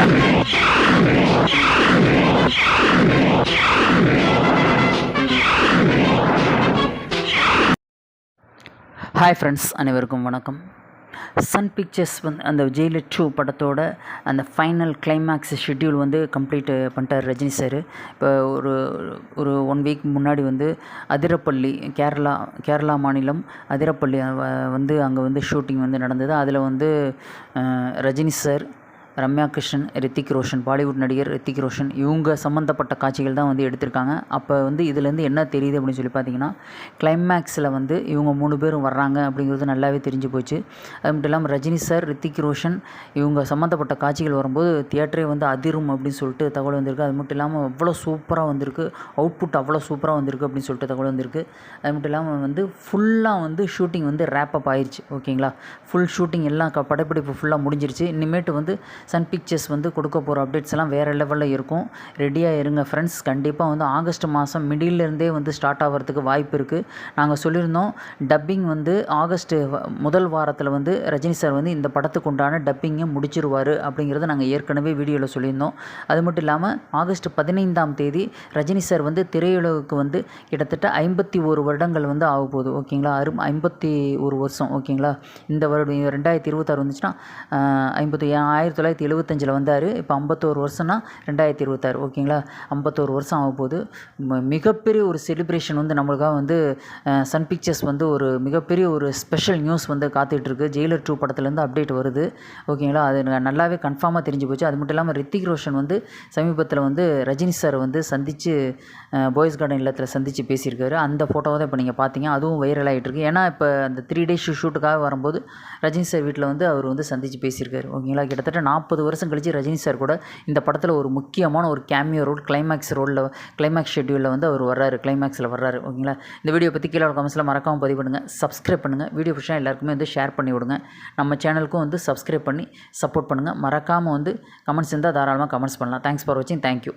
Hi friends, அனைவருக்கும் வணக்கம். Sun pictures வந்து அந்த ஜெயிலர் 2 படத்தோட அந்த ஃபைனல் கிளைமேக்ஸ் ஷெட்யூல் வந்து கம்ப்ளீட் பண்ணிட்டார் ரஜினி சார். இப்போ ஒரு 1 வீக் முன்னாடி வந்து அதிரப்பள்ளி கேரளா மாநிலம் அதிரப்பள்ளி வந்து அங்கே வந்து ஷூட்டிங் வந்து நடந்தது. அதில் வந்து ரஜினி சார், ரம்யா கிருஷ்ணன், ரித்திக் ரோஷன், பாலிவுட் நடிகர் ரித்திக் ரோஷன் இவங்க சம்மந்தப்பட்ட காட்சிகள் தான் வந்து எடுத்திருக்காங்க. அப்போ வந்து இதுலேருந்து என்ன தெரியுது அப்படின்னு சொல்லி பார்த்தீங்கன்னா, கிளைமேக்ஸில் வந்து இவங்க 3 பேரும் வர்றாங்க அப்படிங்கிறது நல்லாவே தெரிஞ்சு போச்சு. அது மட்டும் இல்லாமல் ரஜினி சார், ரித்திக் ரோஷன் இவங்க சம்மந்தப்பட்ட காட்சிகள் வரும்போது தியேட்டரே வந்து அதிரும் அப்படின்னு சொல்லிட்டு தகவல் வந்திருக்கு. அது மட்டும் இல்லாமல் அவ்வளோ சூப்பராக வந்திருக்கு, அவுட்புட் அவ்வளோ சூப்பராக வந்திருக்கு அப்படின்னு சொல்லிட்டு தகவல் வந்திருக்கு. அது மட்டும் இல்லாமல் வந்து ஃபுல்லாக வந்து ஷூட்டிங் வந்து ரேப்பப் ஆயிடுச்சு. ஓகேங்களா, ஃபுல் ஷூட்டிங் எல்லாம் படப்பிடிப்பு ஃபுல்லாக முடிஞ்சிருச்சு. இனிமேட்டு வந்து சன் பிக்சர்ஸ் வந்து கொடுக்க போகிற அப்டேட்ஸ் எல்லாம் வேறு லெவலில் இருக்கும். ரெடியாக இருங்க ஃப்ரெண்ட்ஸ். கண்டிப்பாக வந்து ஆகஸ்ட் மாதம் மிடில்லேருந்தே வந்து ஸ்டார்ட் ஆகிறதுக்கு வாய்ப்பு இருக்குது. நாங்கள் சொல்லியிருந்தோம், டப்பிங் வந்து ஆகஸ்ட் முதல் வாரத்தில் வந்து ரஜினி சார் வந்து இந்த படத்துக்கு உண்டான டப்பிங்கை முடிச்சிருவார் அப்படிங்கிறத நாங்கள் ஏற்கனவே வீடியோவில் சொல்லியிருந்தோம். அது மட்டும் இல்லாமல் ஆகஸ்ட் 15ஆம் தேதி ரஜினி சார் வந்து திரையுலகுக்கு வந்து கிட்டத்தட்ட 51 வருடங்கள் வந்து ஆக போகுது. ஓகேங்களா, 51 வருஷம். ஓகேங்களா, இந்த வருடம் 2026 வந்துச்சுன்னா 1975 வந்தார். இப்போ 51 வருஷம்னா 2026. ஓகேங்களா, 51 வருஷம் ஆக போகுது. மிகப்பெரிய ஒரு செலிப்ரேஷன் வந்து நம்மளுக்காக வந்து சன் பிக்சர்ஸ் வந்து ஒரு மிகப்பெரிய ஒரு ஸ்பெஷல் நியூஸ் வந்து காத்துட்ருக்கு. ஜெயிலர் 2 படத்துலேருந்து அப்டேட் வருது. ஓகேங்களா, அது நல்லாவே கன்ஃபார்மாக தெரிஞ்சு போச்சு. அது மட்டும் இல்லாமல் ரித்திக் ரோஷன் வந்து சமீபத்தில் வந்து ரஜினி சார் வந்து சந்தித்து பாய்ஸ் கார்டன் இல்லத்தில் சந்தித்து பேசியிருக்காரு. அந்த ஃபோட்டோவை தான் இப்போ நீங்கள் பார்த்தீங்க. அதுவும் வைரல் ஆகிட்டுருக்கு. ஏன்னா இப்போ அந்த 3 டேஸ் ஷூட்டுக்காக வரும்போது ரஜினி சார் வீட்டில் வந்து அவர் வந்து சந்தித்து பேசியிருக்காரு. ஓகேங்களா, கிட்டத்தட்ட 40 வருஷம் கழிச்சு ரஜினி சார் கூட இந்த படத்தில் ஒரு முக்கியமான ஒரு கேமியோ ரோல், கிளைமேக்ஸ் ஷெட்யூலில் வந்து அவர் வர்றாரு, கிளைமேக்ஸில் வர்றாரு. ஓகேங்களா, இந்த வீடியோ பற்றி கீழே கமெண்ட்ஸில் மறக்காமல் பதிவு பண்ணுங்கள், சப்ஸ்கிரைப் பண்ணுங்கள். வீடியோ பிடிச்சா எல்லாருக்குமே வந்து ஷேர் பண்ணி விடுங்க. நம்ம சேனலுக்கும் வந்து சப்ஸ்கிரைப் பண்ணி சப்போர்ட் பண்ணுங்கள். மறக்காமல் வந்து கமெண்ட்ஸ் இருந்தால் தாராளமாக கமெண்ட்ஸ் பண்ணலாம். தேங்க்ஸ் ஃபார் வாட்சிங். தேங்க்யூ.